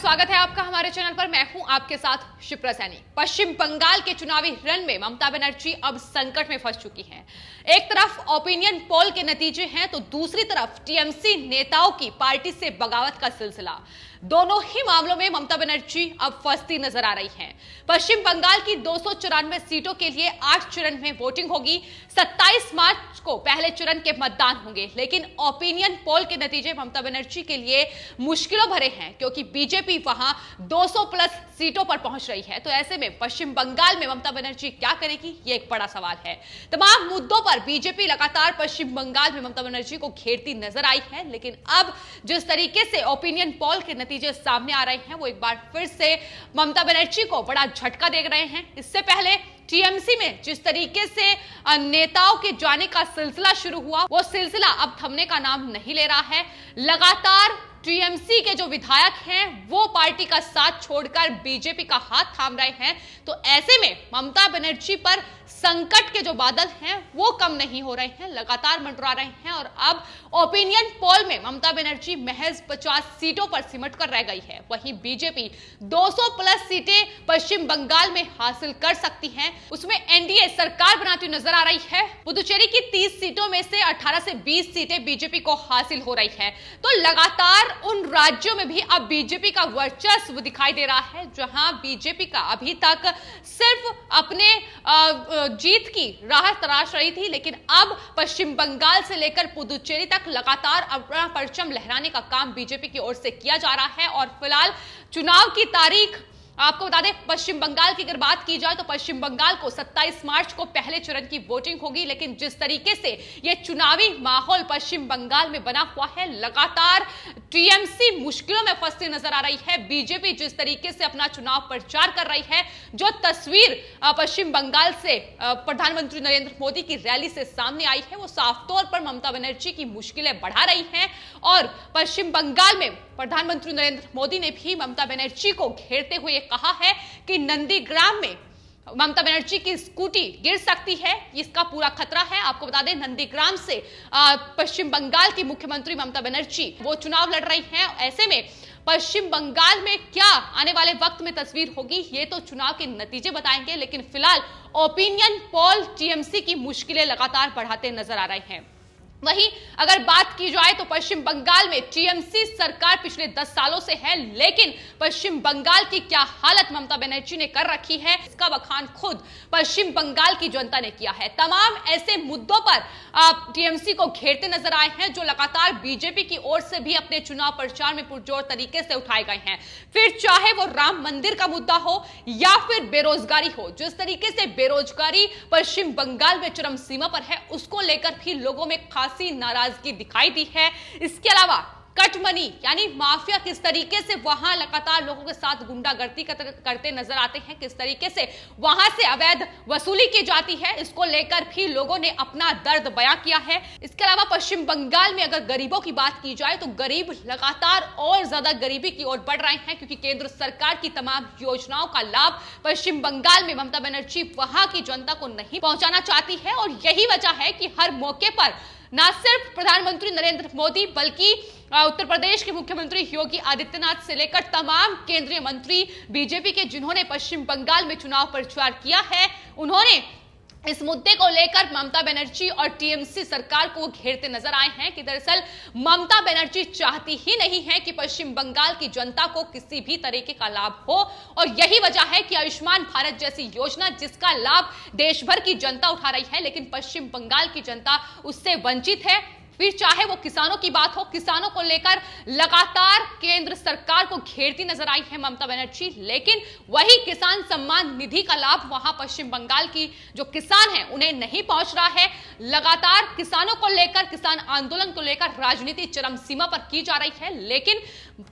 स्वागत है आपका हमारे चैनल पर। मैं हूं आपके साथ शिप्रा सैनी। पश्चिम बंगाल के चुनावी रण में ममता बनर्जी अब संकट में फंस चुकी हैं। एक तरफ ओपिनियन पोल के नतीजे हैं तो दूसरी तरफ टीएमसी नेताओं की पार्टी से बगावत का सिलसिला। दोनों ही मामलों में ममता बनर्जी अब फंसती नजर आ रही हैं। पश्चिम बंगाल की 294 सीटों के लिए 8 चरण में वोटिंग होगी। 27 मार्च को पहले चरण के मतदान होंगे, लेकिन ओपिनियन पोल के नतीजे ममता बनर्जी के लिए मुश्किलों भरे हैं क्योंकि बीजेपी वहां 200 प्लस सीटों पर पहुंच रही है। तो ऐसे में पश्चिम बंगाल में ममता बनर्जी क्या करेगी, ये एक बड़ा सवाल है। तमाम मुद्दों पर बीजेपी लगातार पश्चिम बंगाल में ममता बनर्जी को घेरती नजर आई है, लेकिन अब जिस तरीके से ओपिनियन पोल के नतीजे सामने आ रहे हैं वो एक बार फिर से ममता बनर्जी को बड़ा झटका दे रहे हैं। इससे पहले टीएमसी में जिस तरीके से नेताओं के जाने का सिलसिला शुरू हुआ, वो सिलसिला अब थमने का नाम नहीं ले रहा है। लगातार टीएमसी के जो विधायक हैं वो पार्टी का साथ छोड़कर बीजेपी का हाथ थाम रहे हैं। तो ऐसे में ममता बनर्जी पर संकट के जो बादल हैं वो कम नहीं हो रहे हैं, लगातार मंडरा रहे हैं। और अब ओपिनियन पोल में ममता बनर्जी महज 50 सीटों पर सिमट कर रह गई है। वहीं बीजेपी 200 प्लस सीटें पश्चिम बंगाल में हासिल कर सकती है। उसमें एनडीए सरकार बनाती नजर आ रही है। पुदुचेरी की 30 सीटों में से 18 से 20 सीटें बीजेपी को हासिल हो रही है। तो लगातार उन राज्यों में भी अब बीजेपी का वर्चस्व दिखाई दे रहा है जहां बीजेपी का अभी तक सिर्फ अपने जीत की राह तराश रही थी, लेकिन अब पश्चिम बंगाल से लेकर पुदुचेरी तक लगातार अपना परचम लहराने का काम बीजेपी की ओर से किया जा रहा है। और फिलहाल चुनाव की तारीख आपको बता दें, पश्चिम बंगाल की अगर बात की जाए तो पश्चिम बंगाल को 27 मार्च को पहले चरण की वोटिंग होगी। लेकिन जिस तरीके से यह चुनावी माहौल पश्चिम बंगाल में बना हुआ है, लगातार टीएमसी मुश्किलों में फंसती नजर आ रही है। बीजेपी जिस तरीके से अपना चुनाव प्रचार कर रही है, जो तस्वीर पश्चिम बंगाल से प्रधानमंत्री नरेंद्र मोदी की रैली से सामने आई है, वो साफ तौर पर ममता बनर्जी की मुश्किलें बढ़ा रही है। और पश्चिम बंगाल में प्रधानमंत्री नरेंद्र मोदी ने भी ममता बनर्जी को घेरते हुए कहा है कि नंदीग्राम में ममता बनर्जी की स्कूटी गिर सकती है, इसका पूरा खतरा है। आपको बता दें, नंदीग्राम से पश्चिम बंगाल की मुख्यमंत्री ममता बनर्जी वो चुनाव लड़ रही हैं। ऐसे में पश्चिम बंगाल में क्या आने वाले वक्त में तस्वीर होगी, ये तो चुनाव के नतीजे बताएंगे। लेकिन फिलहाल ओपिनियन पोल टीएमसी की मुश्किलें लगातार बढ़ाते नजर आ रहे हैं। वहीं अगर बात की जाए तो पश्चिम बंगाल में टीएमसी सरकार पिछले 10 सालों से है, लेकिन पश्चिम बंगाल की क्या हालत ममता बनर्जी ने कर रखी है, इसका बखान खुद पश्चिम बंगाल की जनता ने किया है। तमाम ऐसे मुद्दों पर टीएमसी को घेरते नजर आए हैं जो लगातार बीजेपी की ओर से भी अपने चुनाव प्रचार में पुरजोर तरीके से उठाए गए हैं। फिर चाहे वो राम मंदिर का मुद्दा हो या फिर बेरोजगारी हो, जिस तरीके से बेरोजगारी पश्चिम बंगाल में चरम सीमा पर है, उसको लेकर भी लोगों में खासी नाराजगी दिखाई दी है। इसके अलावा कट मनी यानी माफिया किस तरीके से वहां लगातार लोगों के साथ गुंडागर्दी करते नजर आते हैं, किस तरीके से वहां से अवैध वसूली की जाती है, इसको लेकर भी लोगों ने अपना दर्द बयां किया है। इसके अलावा पश्चिम बंगाल में अगर गरीबों की बात की जाए तो गरीब लगातार और ज्यादा गरीबी की ओर बढ़ रहे हैं क्योंकि केंद्र सरकार की तमाम योजनाओं का लाभ पश्चिम बंगाल में ममता बनर्जी वहां की जनता को नहीं पहुंचाना चाहती है। और यही वजह है कि हर मौके पर न सिर्फ प्रधानमंत्री नरेंद्र मोदी बल्कि उत्तर प्रदेश के मुख्यमंत्री योगी आदित्यनाथ से लेकर तमाम केंद्रीय मंत्री बीजेपी के जिन्होंने पश्चिम बंगाल में चुनाव प्रचार किया है, उन्होंने इस मुद्दे को लेकर ममता बनर्जी और टीएमसी सरकार को घेरते नजर आए हैं कि दरअसल ममता बनर्जी चाहती ही नहीं है कि पश्चिम बंगाल की जनता को किसी भी तरीके का लाभ हो। और यही वजह है कि आयुष्मान भारत जैसी योजना जिसका लाभ देश भर की जनता उठा रही है, लेकिन पश्चिम बंगाल की जनता उससे वंचित है। फिर चाहे वो किसानों की बात हो, किसानों को लेकर लगातार केंद्र सरकार को घेरती नजर आई है ममता बनर्जी, लेकिन वही किसान सम्मान निधि का लाभ वहां पश्चिम बंगाल की जो किसान हैं उन्हें नहीं पहुंच रहा है। लगातार किसानों को लेकर, किसान आंदोलन को लेकर राजनीति चरम सीमा पर की जा रही है, लेकिन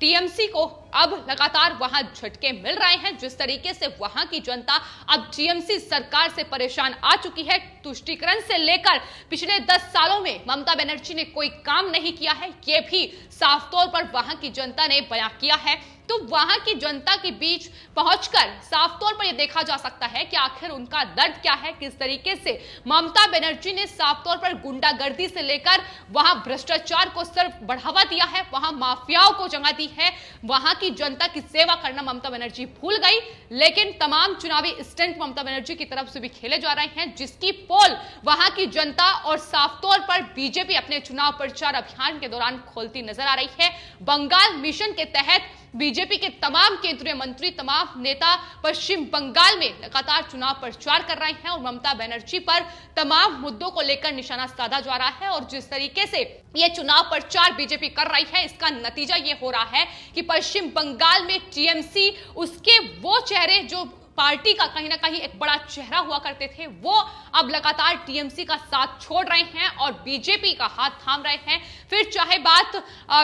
टीएमसी को अब लगातार वहां झटके मिल रहे हैं। जिस तरीके से वहां की जनता अब टीएमसी सरकार से परेशान आ चुकी है, तुष्टीकरण से लेकर पिछले 10 सालों में ममता बनर्जी ने कोई काम नहीं किया है, ये भी साफ तौर पर वहां की जनता ने बयां किया है। तो वहां की जनता के बीच पहुंचकर साफ तौर पर यह देखा जा सकता है कि आखिर उनका दर्द क्या है, किस तरीके से ममता बनर्जी ने साफ तौर पर गुंडागर्दी से लेकर वहां भ्रष्टाचार को सिर्फ बढ़ावा दिया है, वहां माफियाओं को जगह दी है, वहां की जनता की सेवा करना ममता बनर्जी भूल गई। लेकिन तमाम चुनावी स्टंट ममता बनर्जी की तरफ से भी खेले जा रहे हैं, जिसकी पोल वहां की जनता और साफ तौर पर बीजेपी अपने चुनाव प्रचार अभियान के दौरान खोलती नजर आ रही है। बंगाल मिशन के तहत बीजेपी के तमाम केंद्रीय मंत्री, तमाम नेता पश्चिम बंगाल में लगातार चुनाव प्रचार कर रहे हैं और ममता बनर्जी पर तमाम मुद्दों को लेकर निशाना साधा जा रहा है। और जिस तरीके से यह चुनाव प्रचार बीजेपी कर रही है, इसका नतीजा यह हो रहा है कि पश्चिम बंगाल में टीएमसी, उसके वो चेहरे जो पार्टी का कहीं ना कहीं एक बड़ा चेहरा हुआ करते थे, वो अब लगातार टीएमसी का साथ छोड़ रहे हैं और बीजेपी का हाथ थाम रहे हैं। फिर चाहे बात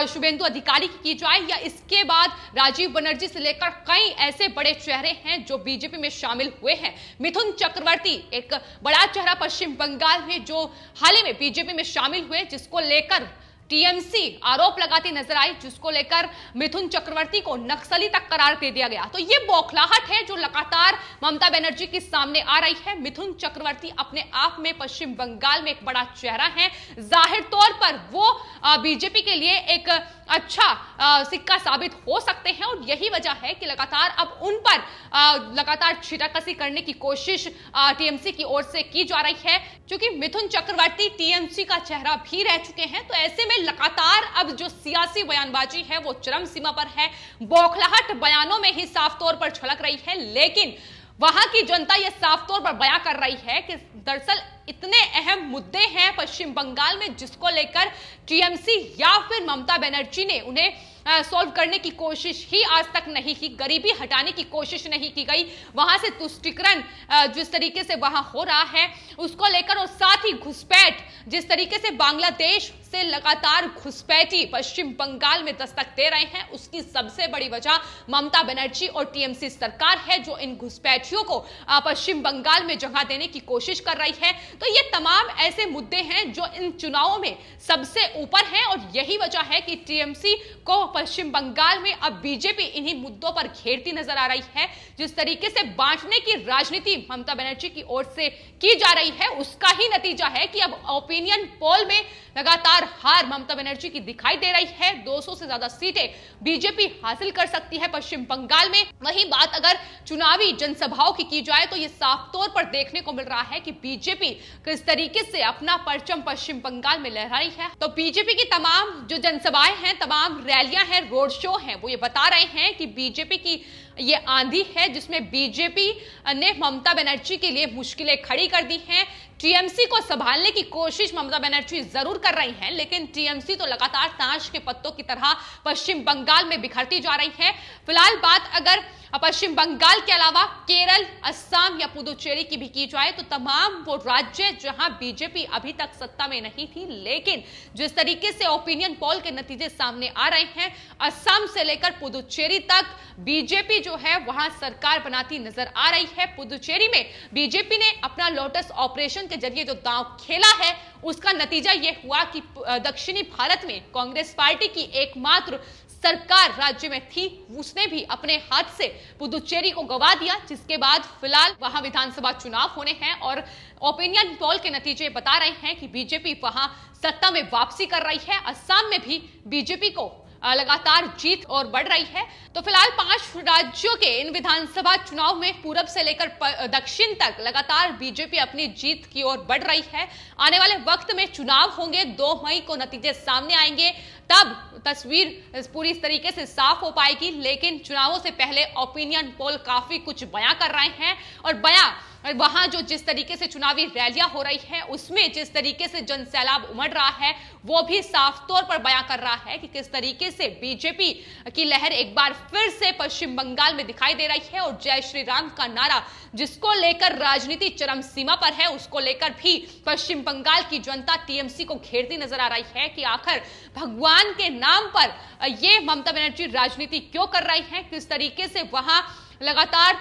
शुभेंदु अधिकारी की जाए या इसके बाद राजीव बनर्जी से लेकर कई ऐसे बड़े चेहरे हैं जो बीजेपी में शामिल हुए हैं। मिथुन चक्रवर्ती एक बड़ा चेहरा पश्चिम बंगाल में जो हाल ही में बीजेपी में शामिल हुए, जिसको लेकर टीएमसी आरोप लगाती नजर आई, जिसको लेकर मिथुन चक्रवर्ती को नक्सली तक करार दे दिया गया। तो ये बौखलाहट है जो लगातार ममता बनर्जी के सामने आ रही है। मिथुन चक्रवर्ती अपने आप में पश्चिम बंगाल में एक बड़ा चेहरा है, जाहिर तौर पर वो बीजेपी के लिए एक अच्छा सिक्का साबित हो सकते हैं और यही वजह है कि लगातार अब उन पर लगातार छीटाकसी करने की कोशिश टीएमसी की ओर से की जा रही है। क्योंकि मिथुन चक्रवर्ती टीएमसी का चेहरा भी रह चुके हैं, तो ऐसे में लगातार अब जो सियासी बयानबाजी है वो चरम सीमा पर है। बौखलाहट बयानों में ही साफ तौर पर झलक रही है, लेकिन वहां की जनता यह साफ तौर पर बयां कर रही है कि दरअसल इतने अहम मुद्दे हैं पश्चिम बंगाल में जिसको लेकर टीएमसी या फिर ममता बनर्जी ने उन्हें सॉल्व करने की कोशिश ही आज तक नहीं की। गरीबी हटाने की कोशिश नहीं की गई, वहां से तुष्टिकरण जिस तरीके से वहां हो रहा है उसको लेकर, और साथ ही घुसपैठ जिस तरीके से बांग्लादेश से लगातार घुसपैठी पश्चिम बंगाल में दस्तक दे रहे हैं, उसकी सबसे बड़ी वजह ममता बनर्जी और टीएमसी सरकार है जो इन घुसपैठियों को पश्चिम बंगाल में जगह देने की कोशिश कर रही है। तो ये तमाम ऐसे मुद्दे हैं जो इन चुनावों में सबसे ऊपर हैं और यही वजह है कि टीएमसी को पश्चिम बंगाल में अब बीजेपी इन्हीं मुद्दों पर घेरती नजर आ रही है। जिस तरीके से बांटने की राजनीति ममता बनर्जी की ओर से की जा रही है, उसका ही नतीजा है कि अब ओपिनियन पोल में लगातार हार ममता बनर्जी की दिखाई दे रही है। 200 से ज्यादा सीटें बीजेपी हासिल कर सकती है पश्चिम बंगाल में। वहीं बात अगर चुनावी जनसभाओं की जाए तो यह साफ तौर पर देखने को मिल रहा है कि बीजेपी किस तरीके से अपना परचम पश्चिम बंगाल में लहरा रही है। तो बीजेपी की तमाम जो जनसभाएं हैं, तमाम रैलियां हैं, रोड शो हैं, वो ये बता रहे हैं कि बीजेपी की ये आंधी है जिसमें बीजेपी ने ममता बनर्जी के लिए मुश्किलें खड़ी कर दी हैं। टीएमसी को संभालने की कोशिश ममता बनर्जी जरूर कर रही हैं, लेकिन टीएमसी तो लगातार ताश के पत्तों की तरह पश्चिम बंगाल में बिखरती जा रही है। फिलहाल बात अगर पश्चिम बंगाल के अलावा केरल, असम या पुदुचेरी की भी की जाए तो तमाम वो राज्य जहां बीजेपी अभी तक सत्ता में नहीं थी, लेकिन जिस तरीके से ओपिनियन पोल के नतीजे सामने आ रहे हैं, असम से लेकर पुदुचेरी तक बीजेपी जो है वहां सरकार बनाती नजर आ रही है। पुदुचेरी में बीजेपी ने अपना लोटस ऑपरेशन के जरिए जो दांव खेला है, उसका नतीजा यह हुआ कि दक्षिणी भारत में कांग्रेस पार्टी की एकमात्र सरकार राज्य में थी, उसने भी अपने हाथ से पुदुचेरी को गवा दिया, जिसके बाद फिलहाल वहां विधानसभा चुनाव होने हैं और ओपिनियन पोल के नतीजे बता रहे हैं कि बीजेपी वहां सत्ता में वापसी कर रही है। असम में भी बीजेपी को लगातार जीत और बढ़ रही है। तो फिलहाल 5 राज्यों के इन विधानसभा चुनाव में पूरब से लेकर दक्षिण तक लगातार बीजेपी अपनी जीत की ओर बढ़ रही है। आने वाले वक्त में चुनाव होंगे, 2 मई को नतीजे सामने आएंगे, तब तस्वीर पूरी तरीके से साफ हो पाएगी। लेकिन चुनावों से पहले ओपिनियन पोल काफी कुछ बयां कर रहे हैं और बयां वहां जो जिस तरीके से चुनावी रैलियां हो रही है, उसमें जिस तरीके से जन सैलाब उमड़ रहा है, वो भी साफ तौर पर बयां कर रहा है कि किस तरीके से बीजेपी की लहर एक बार फिर से पश्चिम बंगाल में दिखाई दे रही है और जय श्री राम का नारा जिसको लेकर राजनीति चरम सीमा पर है, उसको लेकर भी पश्चिम बंगाल की जनता टीएमसी को घेरती नजर आ रही है कि आखिर भगवान के नाम पर ये ममता बनर्जी राजनीति क्यों कर रही है, किस तरीके से वहां लगातार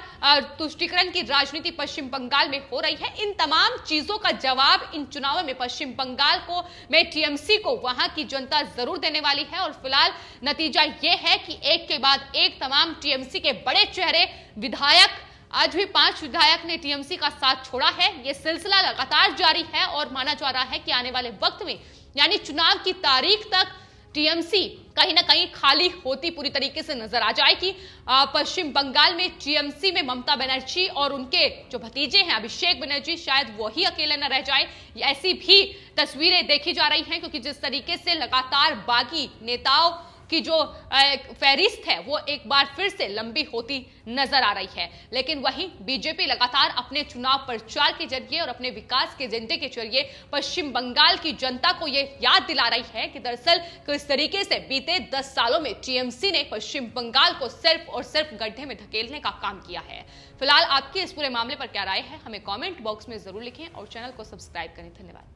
तुष्टीकरण की राजनीति पश्चिम बंगाल में हो रही है। इन तमाम चीजों का जवाब इन चुनावों में पश्चिम बंगाल को में टीएमसी को वहां की जनता जरूर देने वाली है। और फिलहाल नतीजा यह है कि एक के बाद एक तमाम टीएमसी के बड़े चेहरे, विधायक, आज भी 5 विधायक ने टीएमसी का साथ छोड़ा है। यह सिलसिला लगातार जारी है और माना जा रहा है कि आने वाले वक्त में यानी चुनाव की तारीख तक टीएमसी कहीं ना कहीं खाली होती पूरी तरीके से नजर आ जाएगी। पश्चिम बंगाल में टीएमसी में ममता बनर्जी और उनके जो भतीजे हैं अभिषेक बनर्जी, शायद वही अकेले न रह जाए, ऐसी भी तस्वीरें देखी जा रही हैं। क्योंकि जिस तरीके से लगातार बागी नेताओं की जो फहरिस्त है वो एक बार फिर से लंबी होती नजर आ रही है। लेकिन वहीं बीजेपी लगातार अपने चुनाव प्रचार के जरिए और अपने विकास के एजेंडे के जरिए पश्चिम बंगाल की जनता को यह याद दिला रही है कि दरअसल किस तरीके से बीते 10 सालों में टीएमसी ने पश्चिम बंगाल को सिर्फ और सिर्फ गड्ढे में धकेलने का काम किया है। फिलहाल आपकी इस पूरे मामले पर क्या राय है, हमें कॉमेंट बॉक्स में जरूर लिखें और चैनल को सब्सक्राइब करें। धन्यवाद।